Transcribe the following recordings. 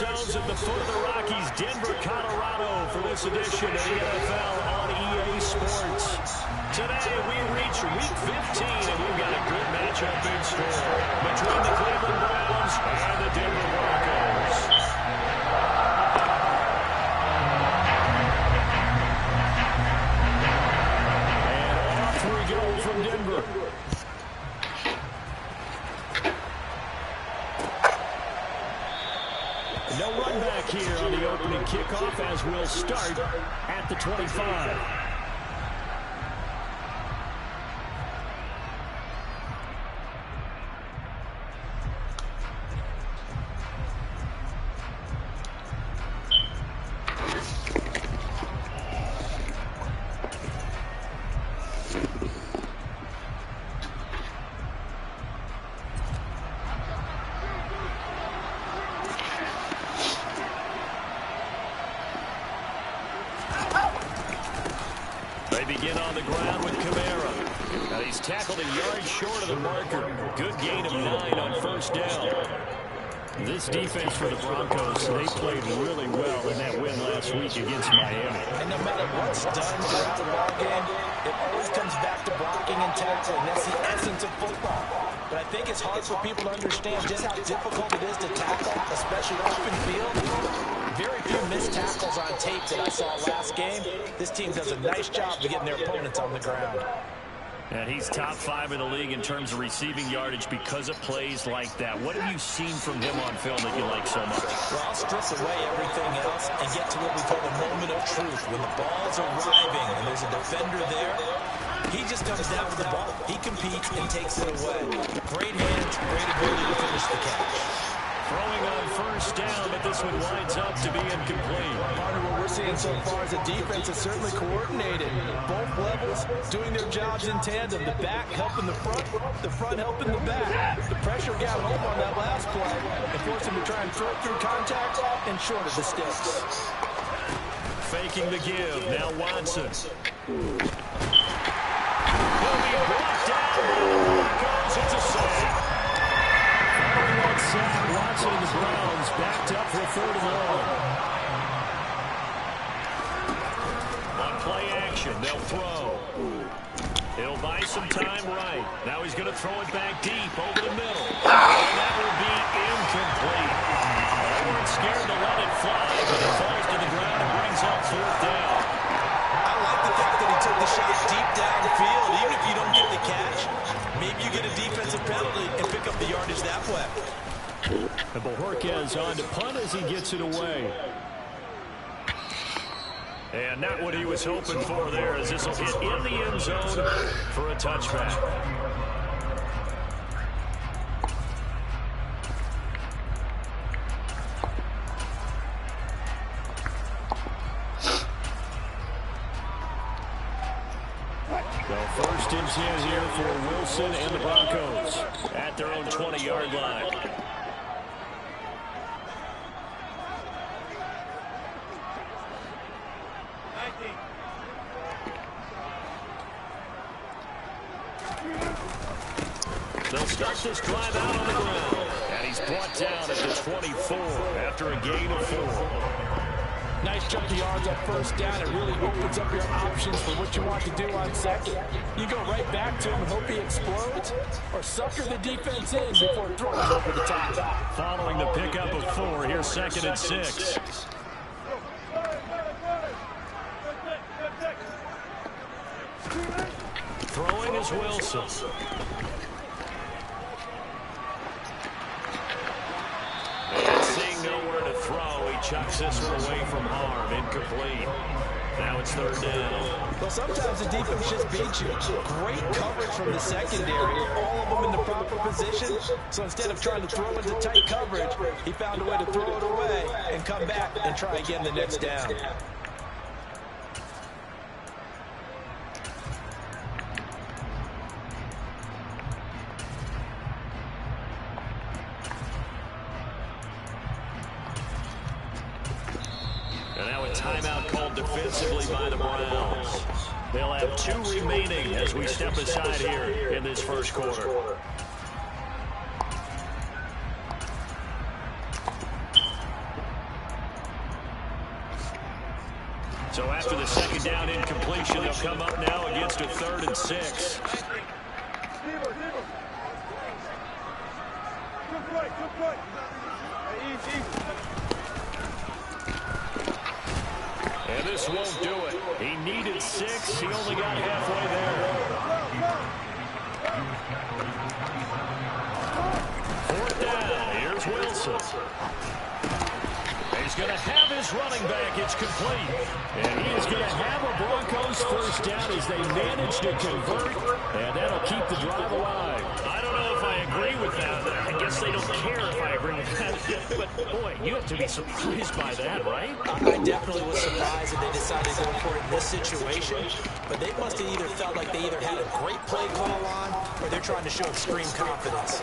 ourselves at the foot of the Rockies, Denver, Colorado, for this edition of the NFL on EA Sports. Today, we reach Week 15, and we've got a good matchup in store between the Cleveland Browns and the Denver Broncos. And off we go from Denver. No run back here on the opening kickoff as we'll start at the 25. They begin on the ground with Kamara. Now he's tackled a yard short of the marker. Good gain of 9 on first down. This defense for the Broncos, they played really well in that win last week against Miami. And no matter what's done throughout the ball game, it always comes back to blocking and tackling. That's the essence of football. But I think it's hard for people to understand just how difficult it is to tackle, especially open field. Very few missed tackles on tape that I saw last game. This team does a nice job of getting their opponents on the ground. And he's top 5 in the league in terms of receiving yardage because of plays like that. What have you seen from him on film that you like so much? Well, I'll strip away everything else and get to what we call the moment of truth. When the ball's arriving and there's a defender there, he just comes down with the ball. He competes and takes it away. Great hands, great ability to finish the catch. Throwing on first down, but this one winds up to be incomplete. Part of what we're seeing so far is the defense is certainly coordinated. Both levels doing their jobs in tandem. The back helping the front helping the back. The pressure got home on that last play and forced him to try and throw through contact and short of the sticks. Faking the give. Now Watson. He'll be brought down by the Broncos. It's a sack. Following that sack, Watson and the Browns backed up for 3rd and long. On play action, they'll throw. He'll buy some time right. Now he's going to throw it back deep over the middle. And that will be incomplete. They weren't scared to let it fly, but it falls to the ground and brings up 4th down. I like the fact that he took the shot deep downfield. Even if you don't get the catch, maybe you get a defensive penalty and pick up the yardage that way. And Bojorquez on to punt as he gets it away. And not what he was hoping for there, as this will hit in the end zone for a touchback. So first and 10 here for Wilson and the Broncos at their own 20-yard line. They'll start this drive out on the ground. And he's brought down at the 24 after a gain of 4. Nice chunk of yards on first down. It really opens up your options for what you want to do on second. You go right back to him and hope he explodes, or sucker the defense in before throwing it over the top. Following the pickup of 4, here's 2nd and 6. Throwing is Wilson. And seeing nowhere to throw, he chucks this one away from harm. Incomplete. Now it's 3rd down. Well, sometimes the defense just beats you. Great coverage from the secondary. All of them in the proper position. So instead of trying to throw into tight coverage, he found a way to throw it away and come back and try again the next down. And now a timeout called defensively by the Browns. They'll have 2 remaining as we step aside here in this first quarter. So after the second down incompletion, they'll come up now against a 3rd and 6. And this won't do it. He needed 6. He only got halfway there. 4th down. Here's Wilson. He's going to have his running back. It's complete. And he is going to have a Broncos first down as they manage to convert. And that'll keep the drive alive. I don't know if I agree with that. I guess they don't care if I agree with that. But, boy, you have to be surprised by that, right? I definitely was surprised that they decided to go for it in this situation. But they must have either felt like they either had a great play call on or they're trying to show extreme confidence.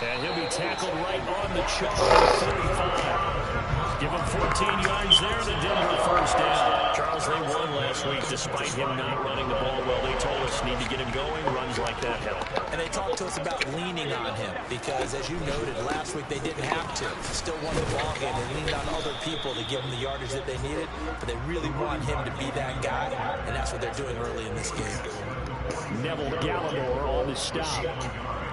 And he'll be tackled right on the chalk at 35. Give him 14 yards there, the Denver first down. Charles, they won last week despite him not running the ball well. They told us need to get him going. Runs like that help. And they talked to us about leaning on him because, as you noted, last week they didn't have to. Still won the ball game. They leaned on other people to give them the yardage that they needed, but they really want him to be that guy, and that's what they're doing early in this game. Neville Gallimore on the stop.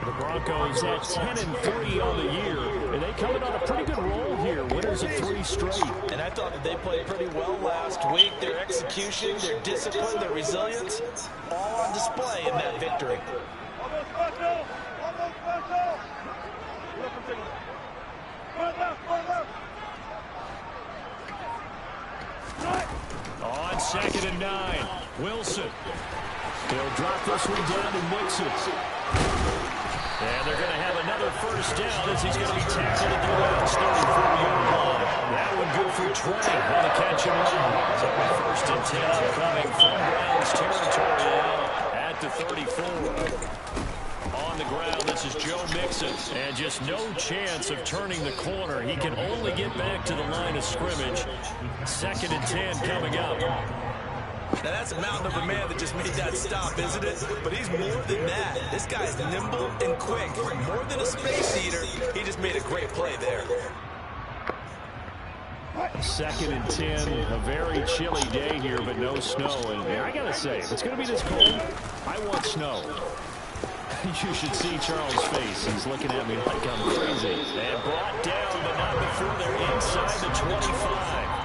The Broncos at 10-3 on the year, and they coming on a pretty good roll here. Winners of 3 straight. And I thought that they played pretty well last week. Their execution, their discipline, their resilience, all on display in that victory. On 2nd and 9, Wilson. He'll drop this one down to Mixon. And they're going to have another first down as he's going to be tackled at the Browns' 34-yard line. That one good for Trey on the catch and run. So 1st and 10 coming from Browns territory now at the 34. On the ground, this is Joe Mixon. And just no chance of turning the corner. He can only get back to the line of scrimmage. 2nd and 10 coming up. Now, that's a mountain of a man that just made that stop, isn't it? But he's more than that. This guy's nimble and quick. More than a space eater, he just made a great play there. 2nd and 10, a very chilly day here, but no snow. And I got to say, if it's going to be this cold, I want snow. You should see Charles' face. He's looking at me like I'm crazy. And brought down, but not before they're inside the 25.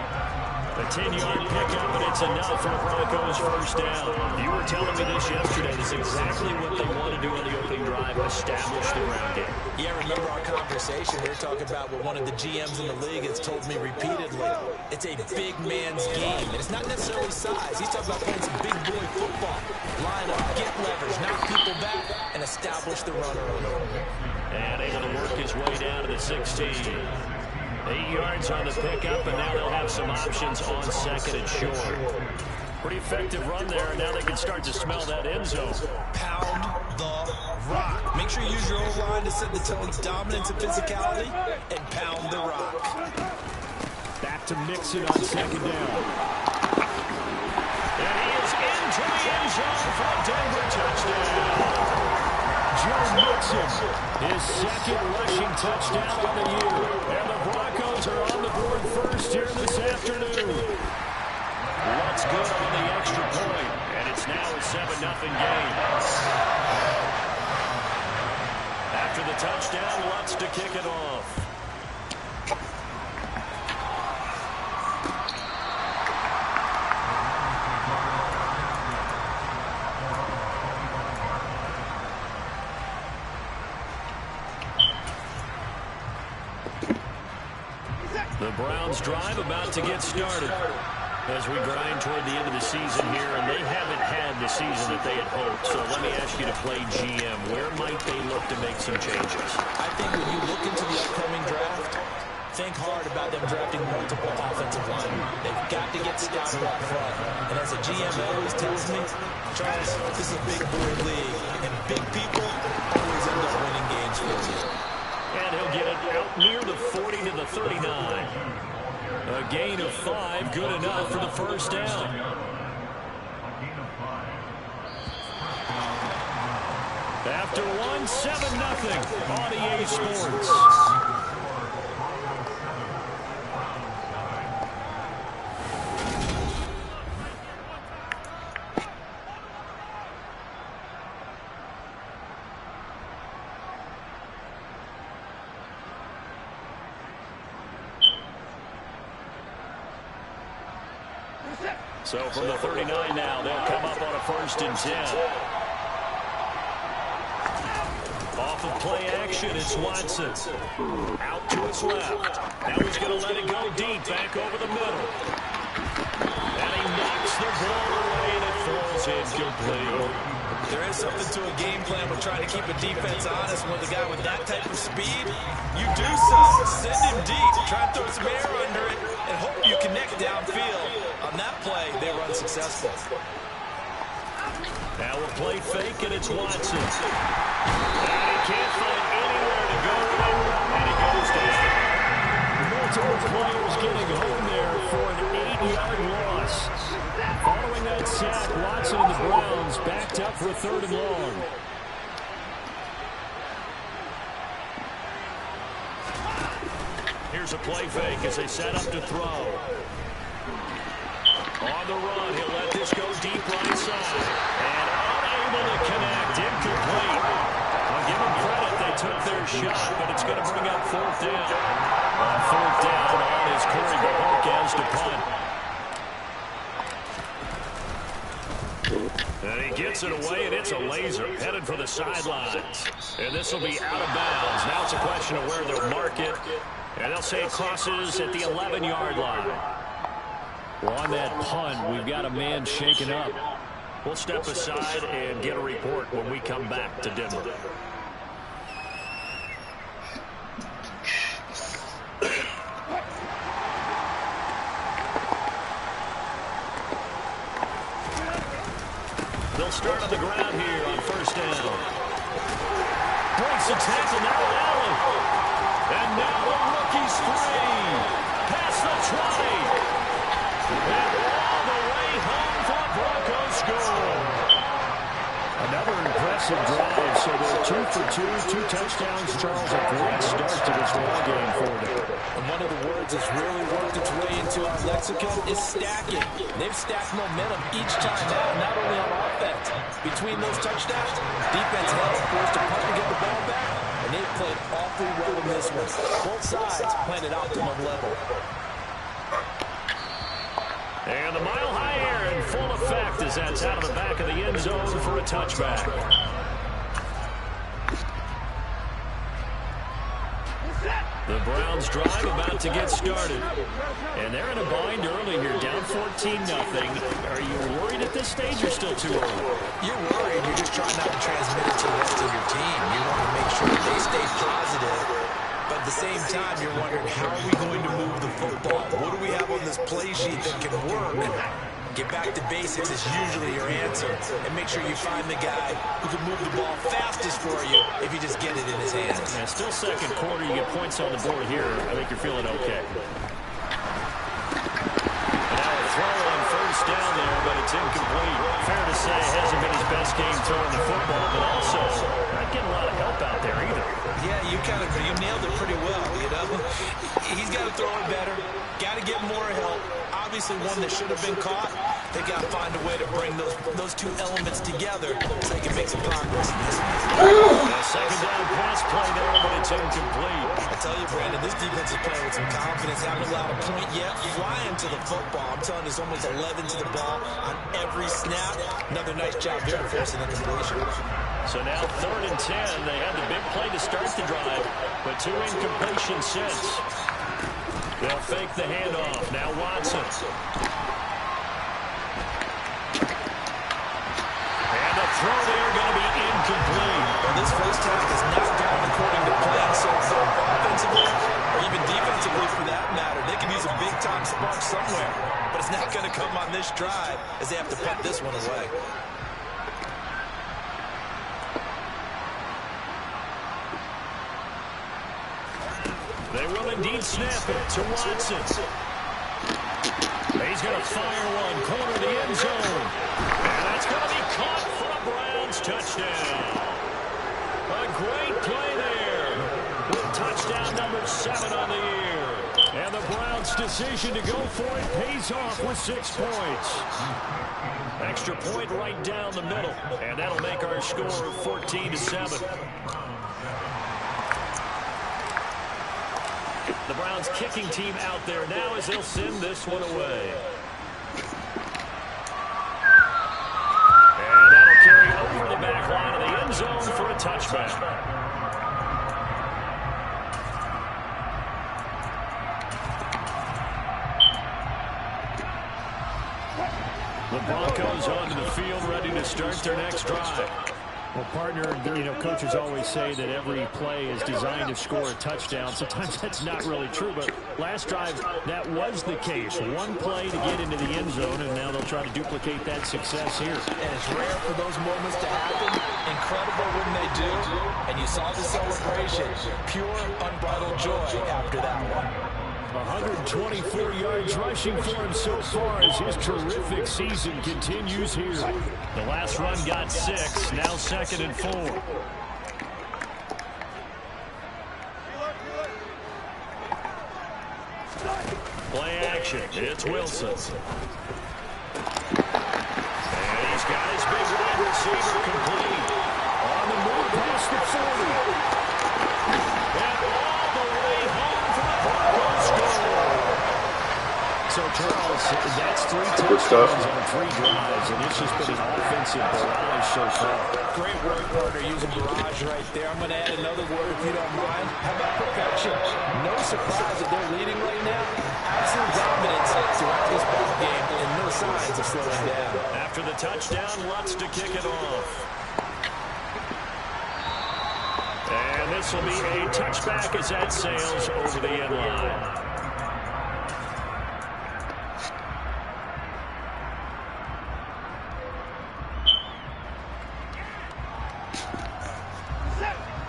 A 10-yard pickup, and it's enough for the Broncos' first down. You were telling me this yesterday. This is exactly what they want to do on the opening drive, establish the ground game. Yeah, remember our conversation. We were talking about what one of the GMs in the league has told me repeatedly. It's a big man's game, and it's not necessarily size. He's talking about playing some big boy football. Line up, get leverage, knock people back, and establish the run early. And able to work his way down to the 16. 8 yards on the pickup, and now they'll have some options on 2nd and short. Pretty effective run there, and now they can start to smell that end zone. Pound the rock. Make sure you use your O-line to set the tone, dominance and physicality, and pound the rock. Back to Mixon on 2nd down. And he is into the end zone for a Denver touchdown. Joe Mixon, his 2nd rushing touchdown of the year. And the Broncos are on the board first here this afternoon. What's good on the extra point? And it's now a 7-0 game. After the touchdown, Lutz to kick it off. The Browns drive about to get started as we grind toward the end of the season here, and they haven't had the season that they had hoped. So let me ask you to play GM. Where might they look to make some changes? I think when you look into the upcoming draft, think hard about them drafting multiple offensive linemen. They've got to get scouted up front. And as a GM always tells me, Charles, this is a big boy league, and big people always end up winning games for you. And he'll get it out near the 40 to the 39. A gain of 5, good enough for the first down. After one, 7-0 on EA Sports. So from the 39 now, they'll come up on a 1st and 10. Off of play action, it's Watson. Out to his left. Now he's going to let it go deep, back over the middle. And he knocks the ball away, and it falls incomplete. There is something to a game plan with trying to keep a defense honest. With a guy with that type of speed, you do so. Send him deep, try and throw some air under it, and hope you connect downfield. On that play, they were unsuccessful. Now a play fake, and it's Watson. And he can't find anywhere to go with it, and he goes down. Multiple players getting home there for an 8-yard loss. Following that sack, Watson and the Browns backed up for a 3rd and long. Here's a play fake as they set up to throw. On the run, he'll let this go deep right side. And unable to connect, incomplete. I'll give them credit, they took their shot, but it's going to bring up 4th down. On 4th down, on is Corey Bojorquez to punt. And he gets it away, and it's a laser headed for the sidelines. And this will be out of bounds. Now it's a question of where they'll mark it. And they'll say it crosses at the 11-yard line. Well, on that punt, we've got a man shaken up. We'll step aside and get a report when we come back to Denver. They'll start on the ground here on 1st down. Breaks a tackle now, Allen. And now the rookie's free. Past the 20. And all the way home for a Broncos score. Another impressive drive. So they're 2 for 2, 2 touchdowns. Charles, a great start to this ball game for them. And one of the words that's really worked its way into our lexicon is stacking. They've stacked momentum each time now, not only on offense. Between those touchdowns, defense held, forced to punt to get the ball back, and they've played awfully well in this one. Both sides playing at optimum level. And the mile-high air in full effect as that's out of the back of the end zone for a touchback. The Browns drive about to get started. And they're in a bind early here, down 14-0. Are you worried at this stage or still too early? You're worried. You're just trying not to transmit it to the rest of your team. You want to make sure that they stay positive. But at the same time, you're wondering, how are we going to move the football? What do we have on this play sheet that can work? Get back to basics is usually your answer. And make sure you find the guy who can move the ball fastest for you if you just get it in his hands. Yeah, still 2nd quarter. You get points on the board here. I think you're feeling okay. And now a throw on 1st down there, but it's incomplete. Fair to say, it hasn't been his best game throwing the football, but also not getting a lot of help out there either. Yeah, you nailed it pretty well, you know. He's got to throw it better. Got to get more help. Obviously one that should have been caught. They got to find a way to bring those two elements together so they can make some progress in this one. 2nd down pass play there, but it's incomplete. I tell you, Brandon, this defense is playing with some confidence. Haven't allowed a point yet. Flying to the football. I'm telling you, it's almost 11 to the ball on every snap. Another nice job there forcing the completion. So now 3rd and 10. They had the big play to start the drive, but 2 incompletions since. They'll fake the handoff. Now Watson. And the throw there going to be incomplete. Well, this first half has not gone according to plan so far. Offensively, or even defensively for that matter, they can use a big-time spark somewhere. But it's not going to come on this drive as they have to punt this one away. They will indeed snap it to Watson. He's going to fire one, corner of the end zone. And that's going to be caught for a Browns touchdown. A great play there. With touchdown number 7 on the year. And the Browns' decision to go for it pays off with 6 points. Extra point right down the middle. And that'll make our score 14-7. The Browns kicking team out there now as they'll send this one away. touchback. The Broncos onto the field, ready to start their next drive. Well, partner, coaches always say that every play is designed to score a touchdown. Sometimes that's not really true, but last drive, that was the case. One play to get into the end zone, and now they'll try to duplicate that success here. And it's rare for those moments to happen. Incredible when they do. And you saw the celebration. Pure, unbridled joy after that one. 124 yards rushing for him so far as his terrific season continues here. The last run got 6, now 2nd and 4. Play action, it's Wilson. And he's got his big wide receiver complete. On the move past the 40. And all the way home for the Broncos score. So, Charles, that's 3 touchdowns on 3 drives, and it's just been an offensive barrage so far. Great work, partner, using barrage right there. I'm going to add another word, if you don't mind. How about perfection? No surprise that they're leading right now. Absolute dominance throughout this ball game, and no signs of slowing down. After the touchdown, Lutz to kick it off. And this will be a touchback as that sails over the end line.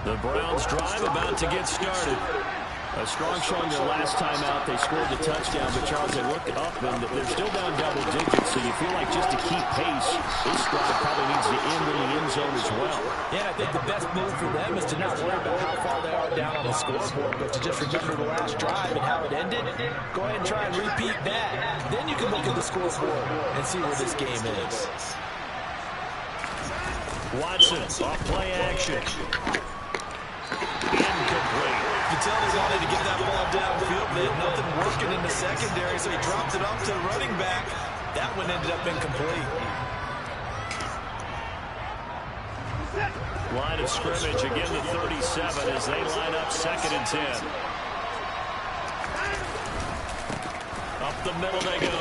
The Browns drive about to get started. A strong showing their last time out. They scored the touchdown, but Charles, they looked up, and they're still down double digits, so you feel like just to keep pace, this drive probably needs to end in the end zone as well. Yeah, I think the best move for them is to not worry about how far they are down on the scoreboard, but to just remember the last drive and how it ended. Go ahead and try and repeat that. Then you can look at the scoreboard and see where this game is. Watson, off play action. Incomplete. You tell they wanted to get that ball downfield. They had nothing working in the secondary, so he dropped it off to the running back. That one ended up incomplete. Line of scrimmage, again the 37 as they line up 2nd and 10. Up the middle they go.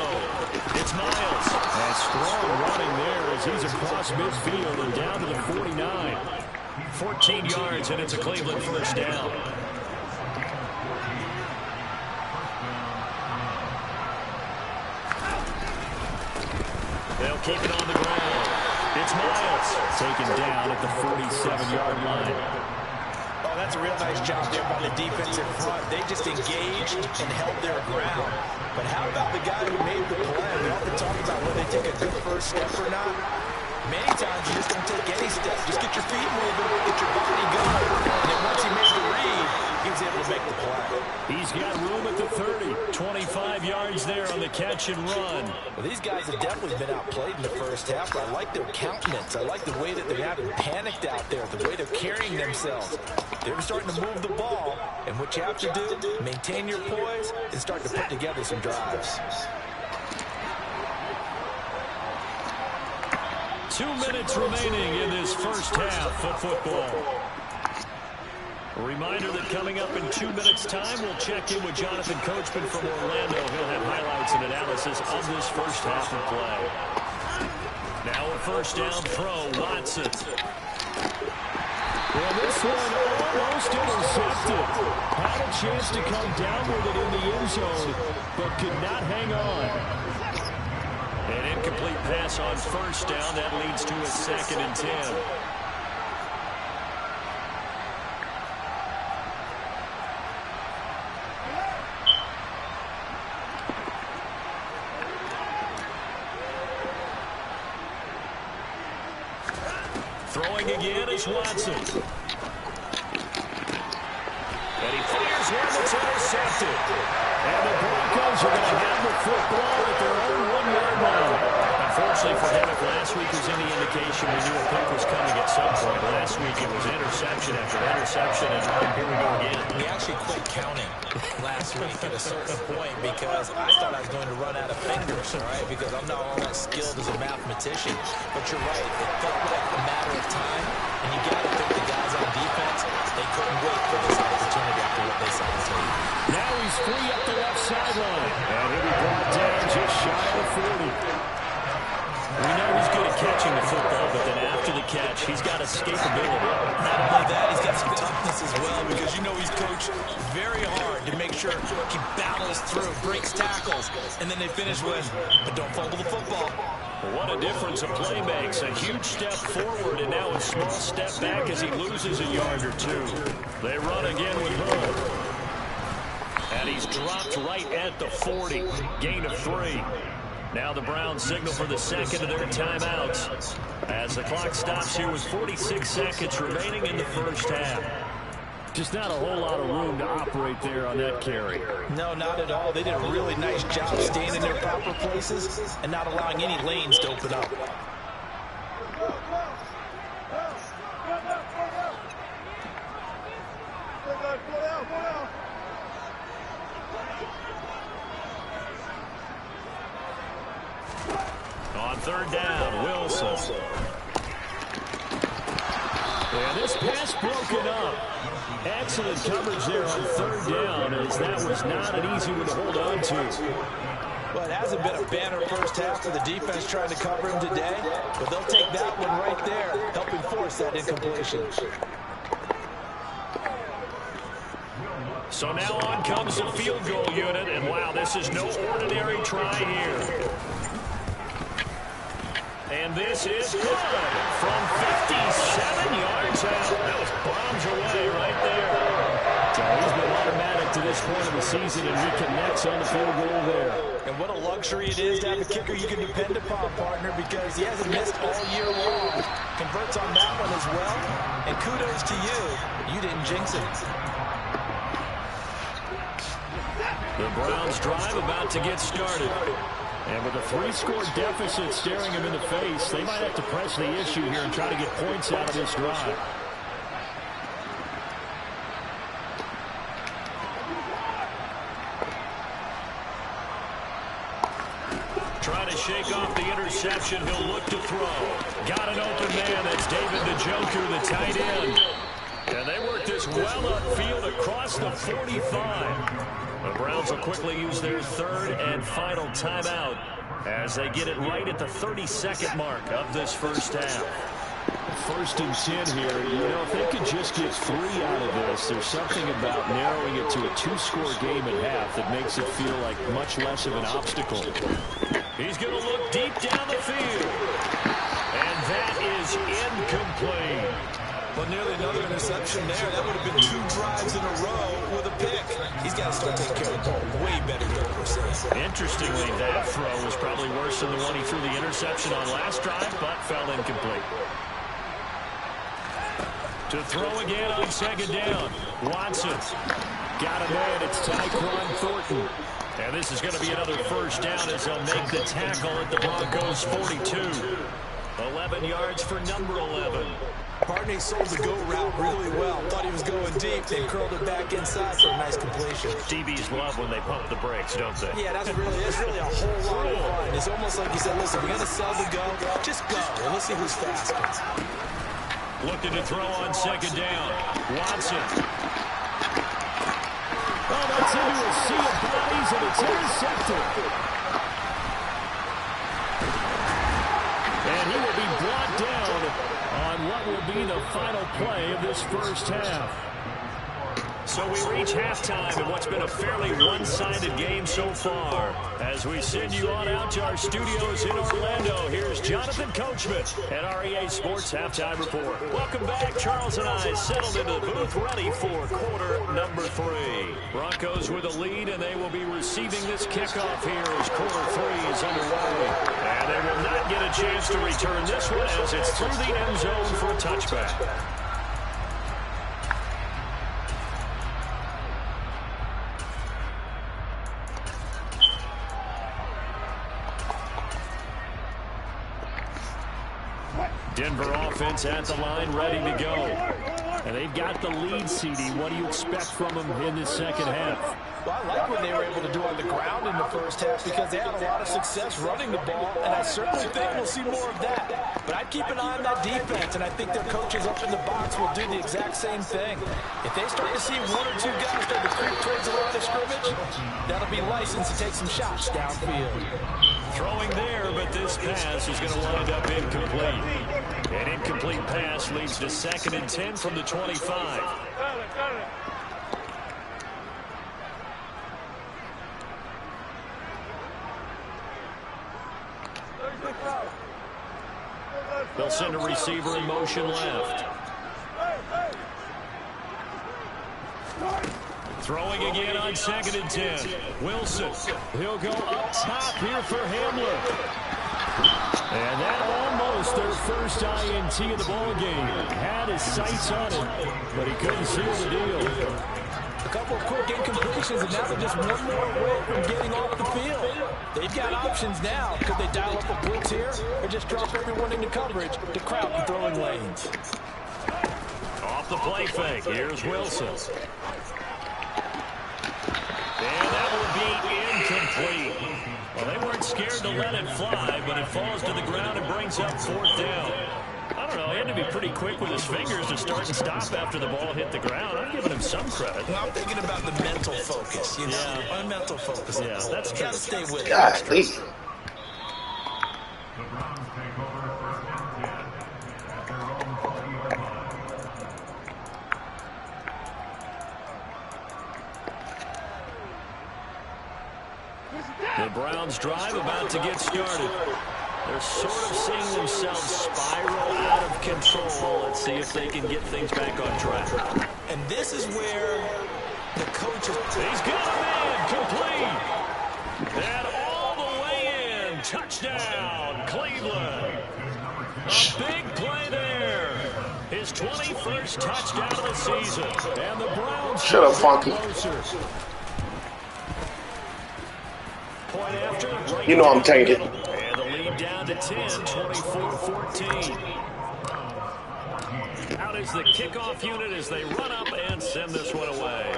It's Miles. That strong running there as he's across midfield and down to the 49. 14 yards, and it's a Cleveland first down. They'll keep it on the ground. It's Miles. Taken down at the 47-yard line. Oh, that's a real nice job there by the defensive front. They just engaged and held their ground. But how about the guy who made the play? We often talk about whether they take a good first step or not. Many times you just don't take any steps. Just get your feet moving, get your body going. And then once he made the read, he was able to make the play. He's got room at the 30. 25 yards there on the catch and run. Well, these guys have definitely been outplayed in the first half. I like their countenance. I like the way that they haven't panicked out there, the way they're carrying themselves. They're starting to move the ball. And what you have to do, maintain your poise and start to put together some drives. 2 minutes remaining in this first half of football. A reminder that coming up in 2 minutes' time, we'll check in with Jonathan Coachman from Orlando. He'll have highlights and analysis of this first half of play. Now a first down throw, Watson. Well, this one almost intercepted. Had a chance to come down with it in the end zone, but could not hang on. An incomplete pass on first down. That leads to a 2nd and 10. Throwing again is Watson. And he fires one that's intercepted. And the Broncos are going to have the football at their own 1-yard line. especially for him. If last week was any indication, we knew a pick was coming at some point. Last week it was interception after interception, and here we go again. We actually quit counting last week at a certain point because I thought I was going to run out of fingers, all right, because I'm not all that skilled as a mathematician. But you're right. It felt like a matter of time, and you got to think the guys on defense, they couldn't wait for this opportunity after what they saw on tape. Now he's free up the left sideline, and he'll be brought down just shy of 40. We know he's good at catching the football, but then after the catch, he's got escapability. Not only that, he's got some toughness as well, because you know he's coached very hard to make sure he battles through, breaks tackles, and then they finish with, but don't fumble the football. What a difference a play makes. A huge step forward, and now a small step back as he loses a yard or two. They run again with Hull. And he's dropped right at the 40. Gain of 3. Now the Browns signal for the second of their timeouts as the clock stops here with 46 seconds remaining in the first half. Just not a whole lot of room to operate there on that carry. No, not at all. They did a really nice job staying in their proper places and not allowing any lanes to open up. On third down, Wilson. And this pass broken up. Excellent coverage there on third down, as that was not an easy one to hold on to. Well, it hasn't been a banner first half for the defense trying to cover him today, but they'll take that one right there, helping force that incompletion. So now on comes the field goal unit, and wow, this is no ordinary try here. And this is good from 57 yards out. That was bombs away right there. So he's been automatic to this point of the season and reconnects on the field goal there. And what a luxury it is to have a kicker you can depend upon, partner, because he hasn't missed all year long. Converts on that one as well. And kudos to you. You didn't jinx it. The Browns drive about to get started. And with a 3-score deficit staring him in the face, they might have to press the issue here and try to get points out of this drive. Trying to shake off the interception. He'll look to throw. Got an open man. That's David Njoku, the tight end. And they work this well upfield across the 45. The Browns will quickly use their third and final timeout as they get it right at the 32nd mark of this first half. 1st and 10 here. You know, if they could just get 3 out of this, there's something about narrowing it to a 2-score game at half that makes it feel like much less of an obstacle. He's going to look deep down the field. And that is incomplete. But nearly another interception there. That would have been 2 drives in a row with a pick. He's got to start taking care of the ball way better than we're saying. Interestingly, that throw was probably worse than the one he threw the interception on last drive, but fell incomplete. To throw again on second down. Watson. Got a man. It's Tyquan Thornton. And this is going to be another first down as they'll make the tackle at the Broncos' 42. 11 yards for number 11. Partney sold the go route really well. Thought he was going deep. They curled it back inside for a nice completion. DBs love when they pump the brakes, don't they? Yeah, that's really a whole lot of fun. It's almost like you said, listen, we're going to sell the go. Just go, and let's see who's faster. Looking to throw on second down. Watson. Oh, that's into a sea of bodies, and it's intercepted. And he will be brought down on what will be the final play of this first half. So we reach halftime in what's been a fairly one-sided game so far. As we send you on out to our studios in Orlando, here's Jonathan Coachman at REA Sports Halftime Report. Welcome back. Charles and I settled into the booth ready for quarter number 3. Broncos with a lead, and they will be receiving this kickoff here as quarter 3 is underway. And they will not get a chance to return this one as it's through the end zone for a touchback. Denver offense at the line, ready to go. And they've got the lead, CD. What do you expect from them in this second half? Well, I like what they were able to do on the ground in the first half because they had a lot of success running the ball, and I certainly think we'll see more of that. But I'd keep an eye on that defense, and I think their coaches up in the box will do the exact same thing. If they start to see one or two guys start to creep towards the line of scrimmage, that'll be license to take some shots downfield. Throwing there, but this pass is going to wind up incomplete. An incomplete pass leads to 2nd and 10 from the 25. They'll send a receiver in motion left. Throwing again on 2nd and 10. Wilson. He'll go up top here for Hamler. And that almost their first INT of the ball game. Had his sights on it, but he couldn't seal the deal. A couple of quick incompletions, and now they're just one more away from getting off the field. They've got options now. Could they dial up a blitz here or just drop everyone into coverage to crowd the throwing lanes? Off the play fake. Here's Wilson. And that will be incomplete. Well, they weren't scared to let it fly, but it falls to the ground and brings up 4th down. I don't know, he had to be pretty quick with his fingers to start and stop after the ball hit the ground. I'm giving him some credit. Well, I'm thinking about the mental focus, you know, on mental focus. Yeah, that's true. Got to stay with it. Golly. The Browns drive about to get started. They're sort of seeing themselves spiral out of control. Let's see if they can get things back on track. And this is where the coach is... He's got a man complete. And all the way in. Touchdown, Cleveland. A big play there. His 21st touchdown of the season. And the Browns... Shut up, Funky. Point after, right, You know I'm tainted. and the lead down to 10, 24-14. Out is the kickoff unit as they run up and send this one away.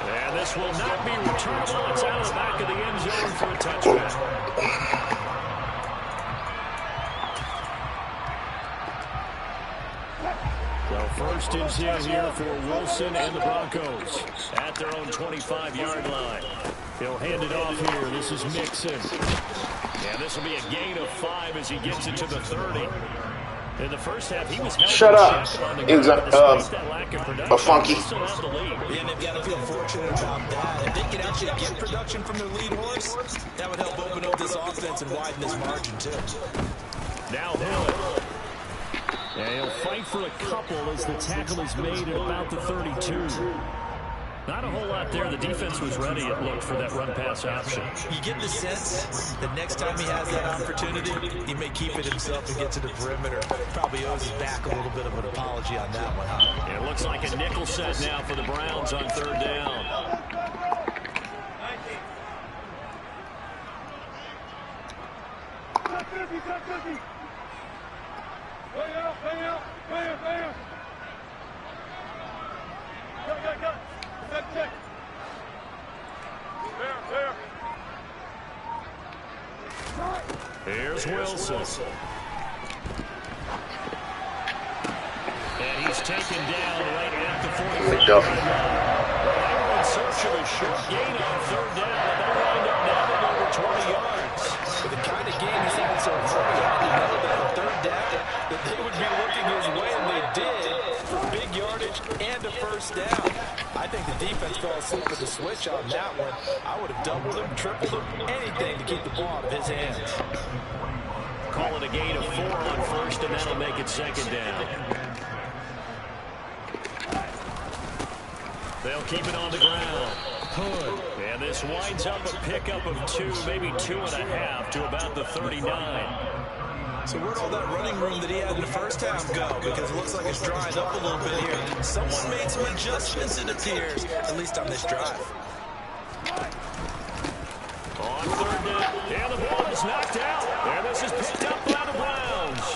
And this will not be returnable. It's out of the back of the end zone for a touchback. So first and 10 here for Wilson and the Broncos at their own 25-yard line. He'll hand it off here. This is Mixon. And this will be a gain of 5 as he gets it to the 30. In the first half, he was held Shut up. a Funky. And they've got to feel fortunate about that. If they can actually get production from their lead horse, that would help open up this offense and widen this margin, too. Now Hill. And he'll fight for a couple as the tackle is made at about the 32. Not a whole lot there. The defense was ready, it looked, for that run-pass option. You get the sense that next time he has that opportunity, he may keep it himself and get to the perimeter. Probably owes his back a little bit of an apology on that one, huh? Yeah, it looks like a nickel set now for the Browns on 3rd down. Here's Wilson. And he's taken down right at the 45. They were in search of a short gain on 3rd down, and they wind up now over 20 yards. With the kind of game he's had so far, you had to know that on 3rd down, that they would be looking his way, and they did, for big yardage and a 1st down. I think the defense fell asleep with the switch on that one. I would have doubled him, tripled him, anything to keep the ball out of his hands. Call it a gain of 4 on 1st, and that'll make it 2nd down. They'll keep it on the ground. Hood. And this winds up a pickup of 2, maybe 2.5 to about the 39. So where'd all that running room that he had in the first half go? Because it looks like it's drying up a little bit here. Someone made some adjustments, it appears, at least on this drive. On 3rd down, and the ball is knocked out. And this is picked up by the Browns.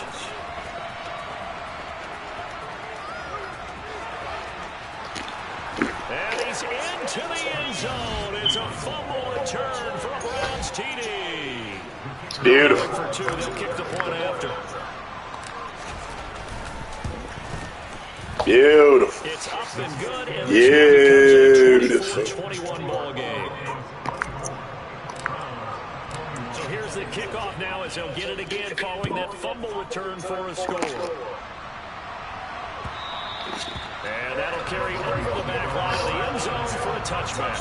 And he's into the end zone. It's a fumble return for a Browns TD. It's beautiful. For two, they'll kick the point after. Beautiful. It's up and good. And Beautiful. 24-21 ball game. So here's the kickoff now as they'll get it again following that fumble return for a score. And that'll carry over the back line of the end zone for a touchback.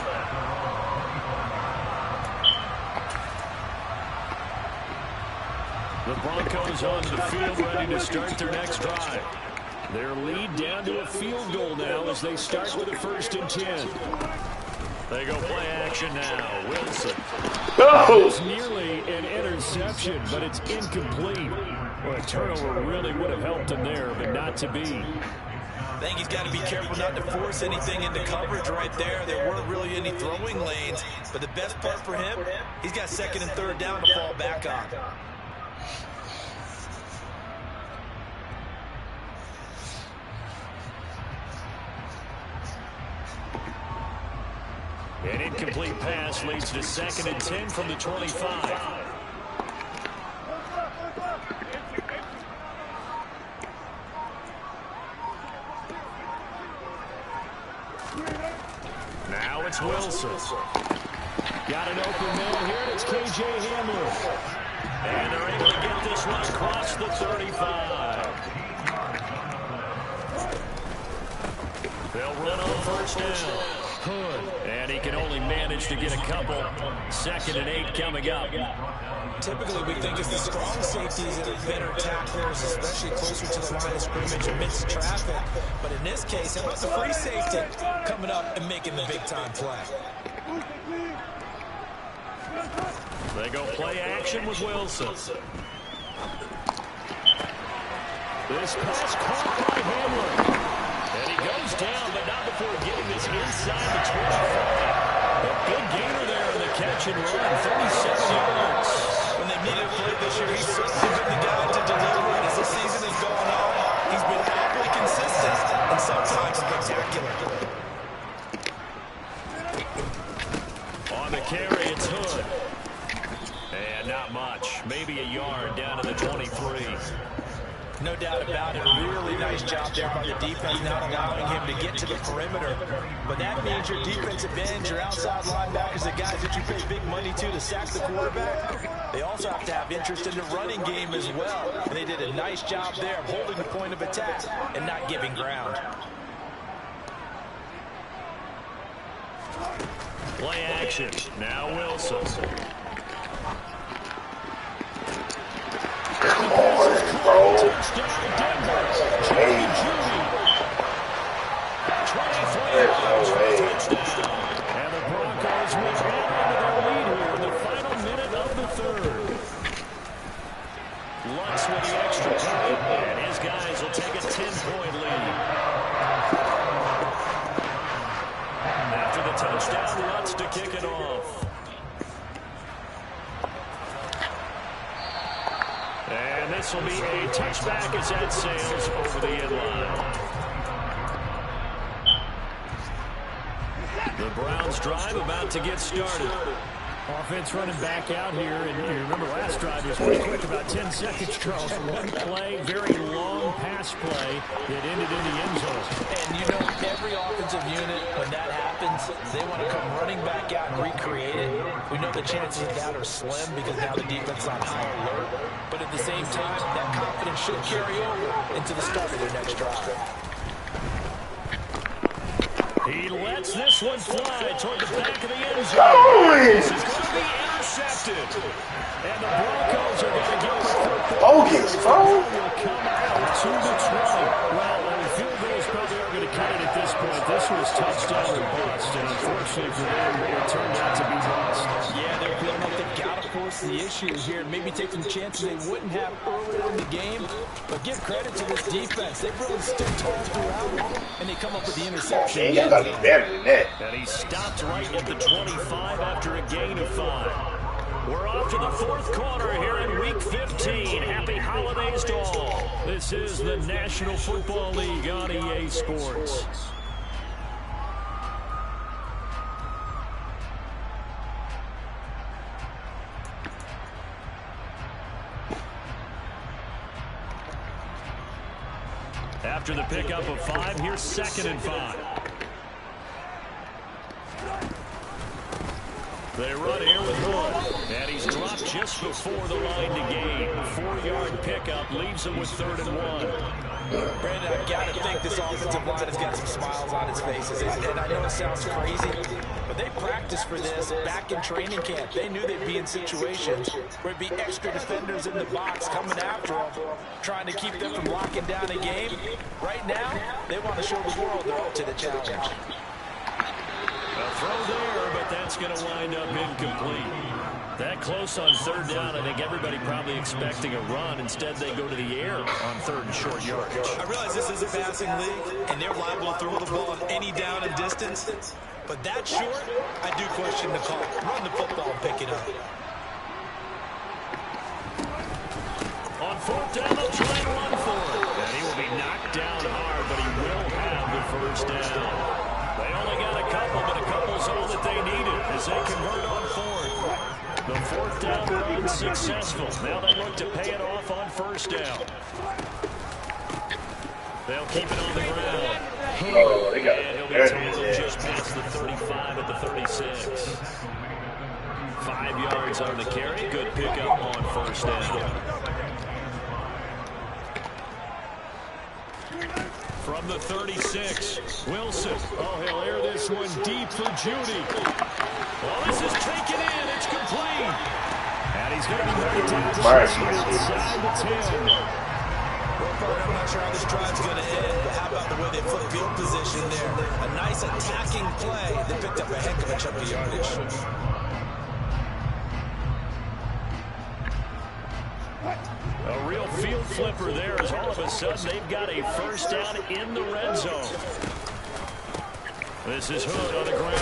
The Broncos on the field ready to start their next drive. Their lead down to a field goal now as they start with a 1st and 10. They go play action now. Wilson. Oh! It's nearly an interception, but it's incomplete. Well, a turnover really would have helped him there, but not to be. I think he's got to be careful not to force anything into coverage right there. There weren't really any throwing lanes, but the best part for him, he's got 2nd and 3rd down to fall back on. An incomplete pass leads to 2nd and 10 from the 25. Now it's Wilson. Got an open man here. It's K.J. Hamler. And they're able to get this one across the 35. They'll run on 1st down. Hood. And he can only manage to get a couple. 2nd and 8 coming up. Typically, we think it's the strong safeties that are better tacklers, especially closer to the line of scrimmage amidst traffic. But in this case, how about the free safety coming up and making the big-time play? They go play action with Wilson. This pass caught by Hamler. And he goes down, but not before getting this inside the 25. A big gainer there in the catch and run, 37 yards. When they needed a play this year, he's certainly been the guy to deliver it. As the season has gone on, he's been awfully consistent and sometimes spectacular. On the carry, it's Hood. And not much. Maybe a yard down to the 23. No doubt about it. Really nice job there by the defense, not allowing him to get to the perimeter. But that means your defensive ends, your outside linebackers, the guys that you pay big money to sack the quarterback, they also have to have interest in the running game as well. And they did a nice job there of holding the point of attack and not giving ground. Play action. Now Wilson. Come on, bro. Touchdown, Denver. Jerry Jeudy. 23 yards for a touchdown. And the Broncos will add on to their lead here in the final minute of the 3rd. Lutz with the extra point, and his guys will take a 10-point lead. After the touchdown, Lutz to kick it off. And this will be a touchback as that sails over the end line. The Browns drive about to get started. Offense running back out here, and you remember last drive was pretty quick, about 10 seconds, Charles. One play, very long pass play that ended in the end zone. And you know, every offensive unit, when that happens, they want to come running back out and recreate it. We know the chances of that are slim because now the defense is on high alert. But at the same time, that confidence should carry over into the start of their next drive. He lets this one fly toward the back of the end zone. This is going to be intercepted. And the Broncos are going to get the football. Bogus, bro. Will come out to the 20. Well, the field goals probably are going to cut it at this point. This was touchdown or bust, and unfortunately for them, it turned out to be bust. Yeah, they're feeling like they've got to force the issue here. Maybe take some chances they wouldn't have earlier in the game. But give credit to this defense. They've really stood tall throughout, and they come up with the interception. Man, y'all gotta be better than that. And he stopped right at the 25 after a gain of 5. We're off to the fourth quarter here in Week 15. Happy holidays to all. This is the National Football League on EA Sports. After the pickup of 5, here's 2nd and 5. They run here with Hood, and he's dropped just before the line to gain. 4-yard pickup leaves him with 3rd and 1. Brandon, I've got to think this offensive line has got some smiles on its faces. And I know it sounds crazy, but they practiced for this back in training camp. They knew they'd be in situations where there'd be extra defenders in the box coming after them, trying to keep them from locking down a game. Right now, they want to show the world they're up to the challenge. A throw there, but that's going to wind up incomplete. That close on 3rd down, I think everybody probably expecting a run. Instead, they go to the air on 3rd and short yardage. I realize this is a passing league, and they're liable to throw the ball on any down and distance. But that short, I do question the call. Run the football and pick it up. On 4th down, they'll try and run for it. And he will be knocked down hard, but he will have the 1st down. They only got a couple, but a couple's all that they needed as they convert on 4th. The 4th down run successful. Now they look to pay it off on 1st down. They'll keep it on the ground. Oh, they got And he'll be it. tackled just past the 35 at the 36. 5 yards on the carry. Good pickup on 1st down. From the 36, Wilson. Oh, he'll air this one deep for Judy. Well, this is taken in. It's complete. And he's going to be right down inside the 10. I'm not sure how this drive's going to end, but how about the way they flip field position there? A nice attacking play that picked up a heck of a chunk of yardage. A real field flipper there as all of a sudden they've got a 1st down in the red zone. This is Hood on the ground.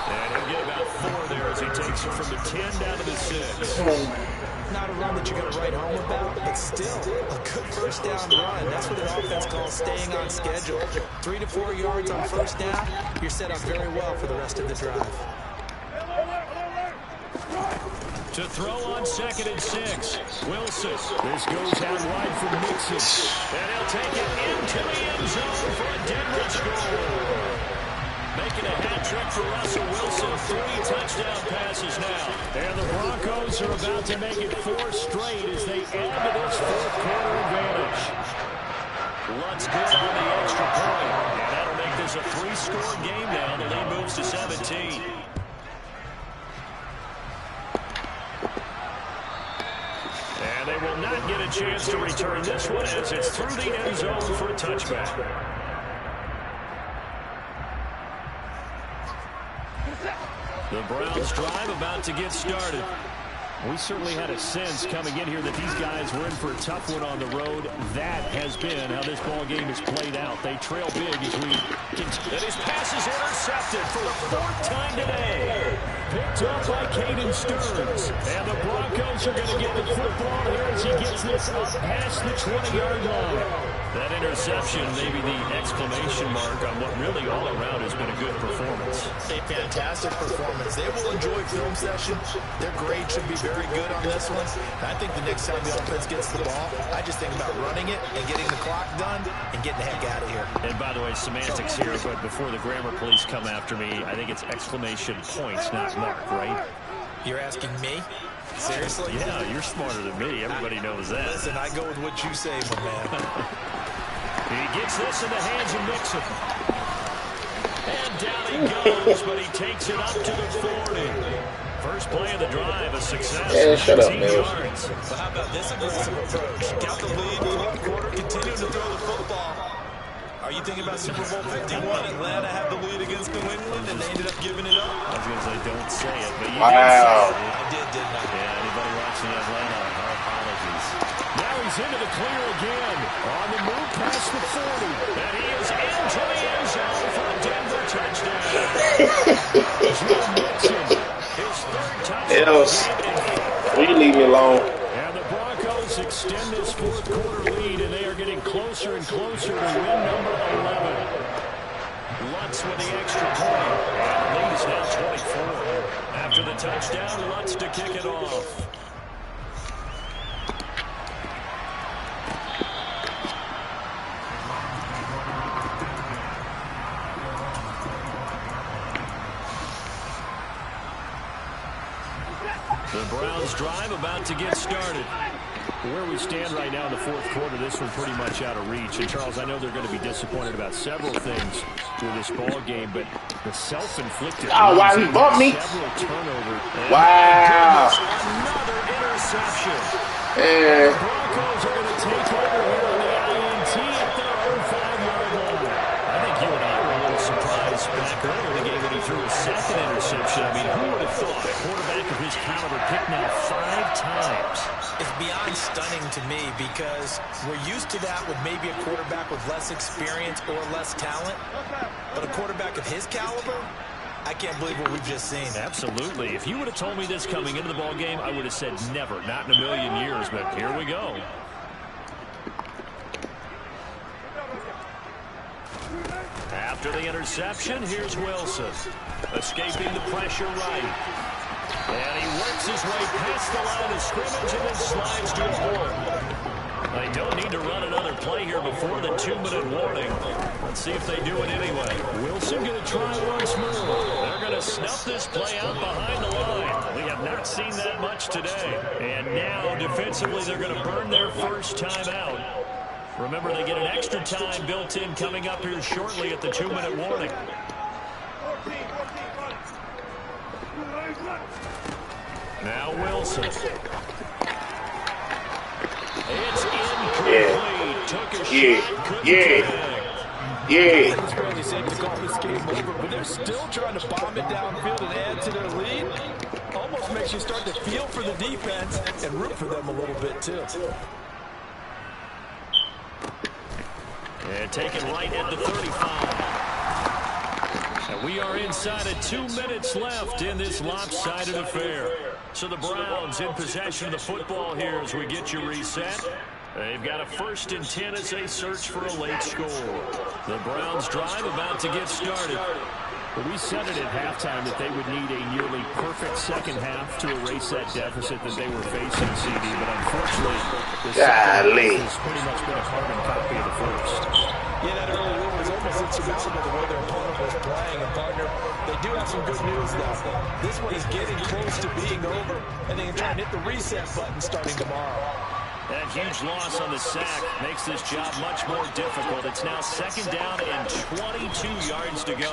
And he'll get about 4 there as he takes it from the 10 down to the 6. Not a run that you're going to write home about, but still a good 1st down run. That's what an offense calls staying on schedule. 3 to 4 yards on 1st down, you're set up very well for the rest of the drive. To throw on 2nd and 6. Wilson. This goes out wide for Mixon. And he'll take it into the end zone for a Denver score. Making a hat trick for Russell Wilson. 3 touchdown passes now. And the Broncos are about to make it 4 straight as they add to this 4th quarter advantage. Lutz good on the extra point. And that'll make this a 3-score game now. The lead moves to 17. And they will not get a chance to return this one as it's through the end zone for a touchback. The Browns drive about to get started. We certainly had a sense coming in here that these guys were in for a tough one on the road. That has been how this ball game is played out. They trail big as we continue. And his pass is intercepted for the 4th time today. Picked up by Caden Stearns. And the Broncos are going to get the football here as he gets this up past the 20-yard line. That interception, maybe the exclamation mark on what really all around has been a good performance. A fantastic performance. They will enjoy film session. Their grade should be very good on this one. I think the next time the offense gets the ball, I just think about running it and getting the clock done and getting the heck out of here. And by the way, semantics here, but before the grammar police come after me, I think it's exclamation points, not mark, right? You're asking me? Seriously? Yeah, you're smarter than me. Everybody knows that. Listen, I go with what you say, my man. He gets this in the hands of Mixon. And down he goes, but he takes it up to the 40. First play of the drive, a success. Yeah, shut up, man. Yards. But how about this aggressive approach? Got the lead, 4th quarter, continuing to throw the football. Are you thinking about Super Bowl 51? Atlanta had the lead against New England, and they ended up giving it up. I was going to say, don't say it, but you Wow. did say it. I did, didn't I? Yeah, anybody watching Atlanta, our apologies. Now he's into the clear again. On the move past the 40. And he is into the end zone for a Denver touchdown. Joe Mixon, his 3rd touchdown Else, will you leave me alone? And the Broncos extend this fourth quarter lead, and they are getting closer and closer to win number 11. Lutz with the extra point. And the lead is now 24. After the touchdown, Lutz to kick it off. The Browns drive about to get started. Where we stand right now in the fourth quarter, this one pretty much out of reach. And, Charles, I know they're going to be disappointed about several things with this ball game, but the self-inflicted wow, he bumped me. Several turnovers. Wow. Another interception. Yeah. The Broncos are going to take over here on the INT at their own 5-yard line. I think you and I were a little surprised back earlier in the game when he threw a second interception. I mean, who would have thought a quarterback of his caliber picked now 5 times? It's beyond stunning to me because we're used to that with maybe a quarterback with less experience or less talent. But a quarterback of his caliber, I can't believe what we've just seen. Absolutely. If you would have told me this coming into the ball game, I would have said never, not in a million years. But here we go. After the interception, here's Wilson. Escaping the pressure right. And he works his way past the line of scrimmage and then slides to his goal. They don't need to run another play here before the 2-minute warning. Let's see if they do it anyway. Wilson going to try once more. They're going to snuff this play out behind the line. We have not seen that much today. And now, defensively, they're going to burn their first time out. Remember, they get an extra time built in coming up here shortly at the 2-minute warning. Now Wilson. It's incomplete. Took a shot. It's fairly safe to call this game over, but they're still trying to bomb it downfield and add to their lead. Almost makes you start to feel for the defense and root for them a little bit too. And taken right at the 35. And we are inside of 2 minutes left in this lopsided affair. So the Browns in possession of the football here as we get you reset. They've got a 1st and 10 as they search for a late score. The Browns drive about to get started. We said it at halftime that they would need a nearly perfect second half to erase that deficit that they were facing, CD. But unfortunately, the second half has pretty much been a carbon copy of the first. Yeah, that early lead was almost insurmountable the way their opponent was playing. And, partner, they do have some good news now. This one is getting close to being over, and they can try and hit the reset button starting tomorrow. That huge loss on the sack makes this job much more difficult. It's now 2nd down and 22 yards to go.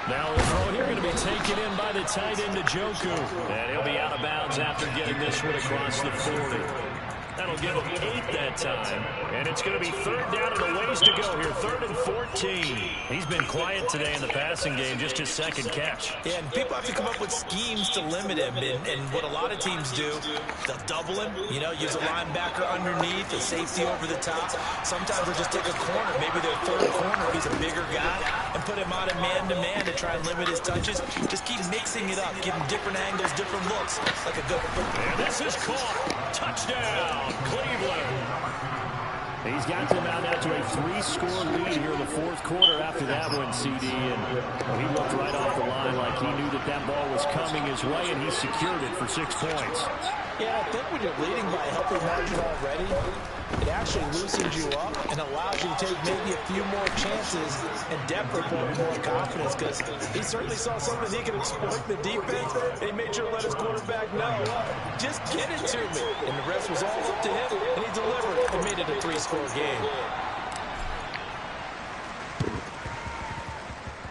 Now the throw here going to be taken in by the tight end, Njoku. And he'll be out of bounds after getting this one across the 40. That'll give him 8 that time. And it's going to be 3rd down and a ways to go here. 3rd and 14. He's been quiet today in the passing game, just his 2nd catch. Yeah, and people have to come up with schemes to limit him. And what a lot of teams do, they'll double him, use a linebacker underneath, a safety over the top. Sometimes they'll just take a corner, maybe their 3rd corner if he's a bigger guy, and put him out of man-to-man to try and limit his touches. Just keep mixing it up, give him different angles, different looks, like a good football. And this is caught. Touchdown, Cleveland. He's got them out now to a 3-score lead here in the 4th quarter after that one, CD. And he looked right off the line like he knew that that ball was coming his way, and he secured it for 6 points. Yeah, I think when you're leading by a healthy margin already, it actually loosens you up and allows you to take maybe a few more chances and definitely put more confidence, because he certainly saw something he could exploit the defense, and he made sure to let his quarterback know, just get it to me. And the rest was all up to him, and he delivered and made it a 3-score game.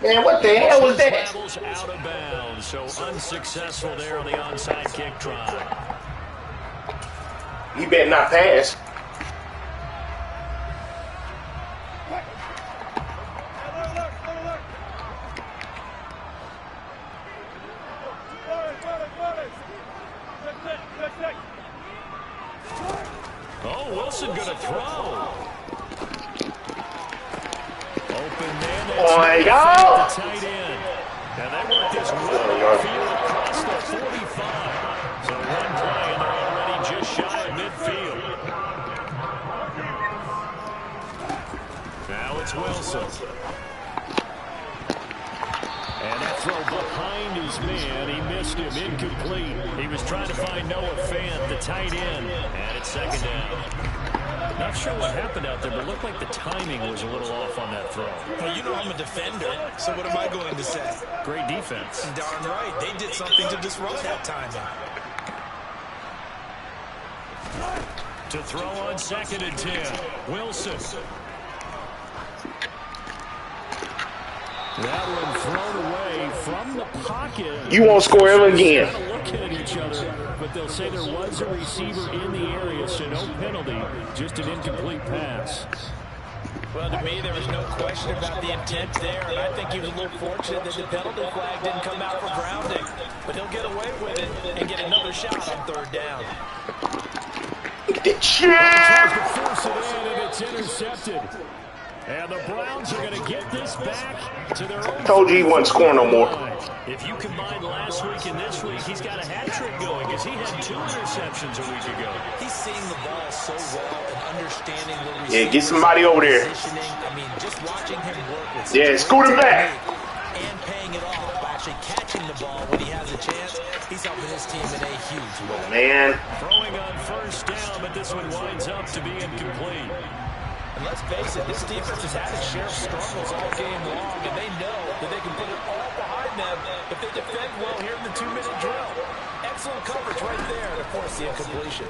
Man, what the hell was that? Travels out of bounds, so unsuccessful there on the onside kick try. He better not pass. Oh, Wilson going to throw. Open man. Oh, my God. The tight end. And they work this well field across the 45. So one play, and they're already just shy of midfield. Now it's Wilson. And that throw behind his man, he missed him, incomplete. He was trying to find Noah Fant, the tight end, and it's second down. Not sure what happened out there, but it looked like the timing was a little off on that throw. Well, you know I'm a defender, so what am I going to say? Great defense. Darn right. They did something to disrupt that timing. To throw on 2nd and 10, Wilson. That one thrown away from the pocket. You won't score ever again. Kind of looking at each other, but they'll say there was a receiver in the area, so no penalty, just an incomplete pass. Well, to me, there was no question about the intent there, and I think he was a little fortunate that the penalty flag didn't come out for grounding. But he'll get away with it and get another shot on 3rd down. Tries to force it in, and it's intercepted. And the Browns are going to get this back to their own. Told you he wasn't scoring no more. If you combine last week and this week, he's got a hat trick going because he had 2 interceptions a week ago. He's seeing the ball so well and understanding the receivers. Yeah, get somebody over there. I mean, just watching him work with scoot it back. And paying it off by actually catching the ball when he has a chance. He's helping his team in a huge way. Man. Throwing on 1st down, but this one winds up to be incomplete. And let's face it, this defense has had its share of struggles all game long, and they know that they can put it all behind them if they defend well here in the 2-minute drill. Excellent coverage right there, and of course the incompletion.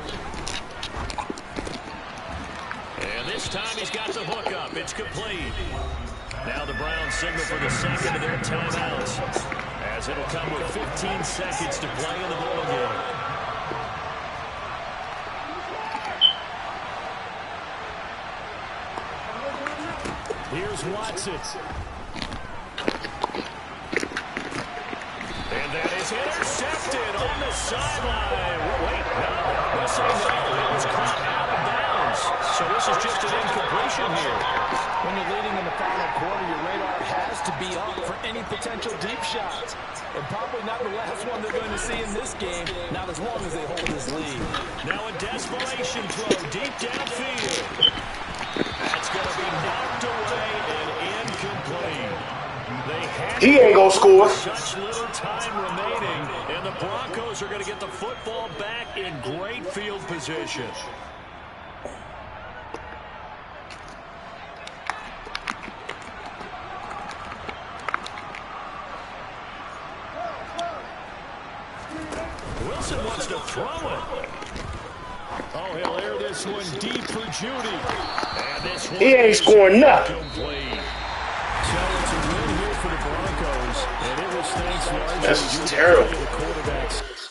And this time he's got the hook up. It's complete. Now the Browns signal for the second of their timeouts, as it'll come with 15 seconds to play in the ball game. Here's Watson. And that is intercepted on the sideline. Wait, no. We'll say no. It was caught out of bounds. So this is just an incompletion here. When you're leading in the final quarter, your radar has to be up for any potential deep shots. And probably not the last one they're going to see in this game, not as long as they hold this lead. Now a desperation throw deep downfield. That's going to be knocked away and incomplete. He ain't going to score. Such little time remaining, and the Broncos are going to get the football back in great field position. Wilson wants to throw it. Oh, he'll air this one deep for Judy. And this one He ain't scoring nothing. complete. So it's a win here for the Broncos, and it was thanks largely That's to terrible. the quarterbacks.